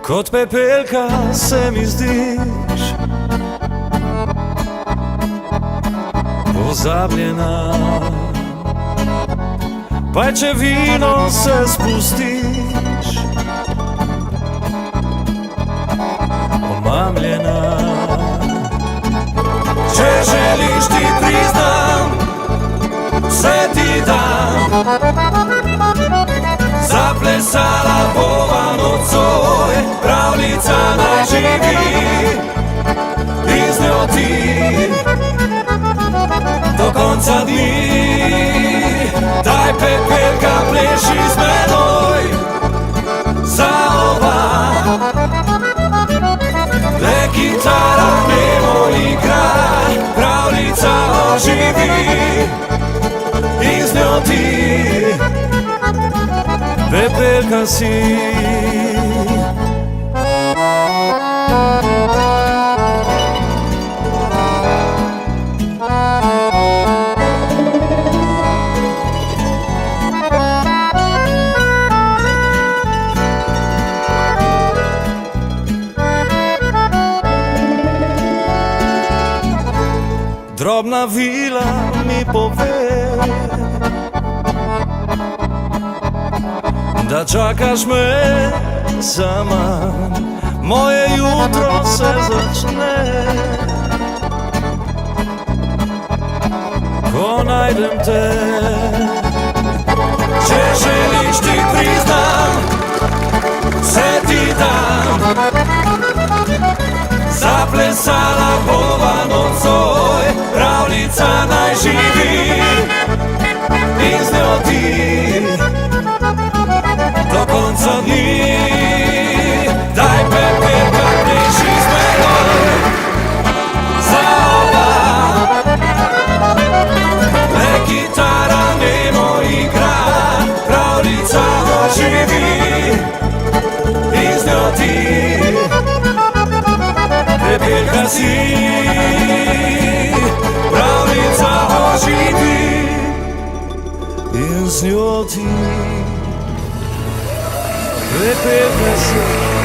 Kot pepelka se mi zdiš, pozabljena. Pajčevino se spustiš, omamljena. Če želiš ti priznam, vse ti dam. Zaplesala bova nocoj, pravljica naj živi. In z njo ti do konca dni. Daj pepelka, pleši z menoj za oba. Le kitara nemo igra, pravljica oživi. In z njo ti pepelka si. Drobna vila mi pove, da čakaš me zaman. Moje jutro se začne, ko najdem te. Če želiš ti priznam, vse ti dam. Zaplesala bova nocoj, pravljica naj živi. In z njo ti do konca dni. Daj pepelka, pleši z menoj za oba. Le kitara nemo igra, pravljica oživi. In z njo ti pepelka si, pravljica oživi. In z njo ti pepelka si.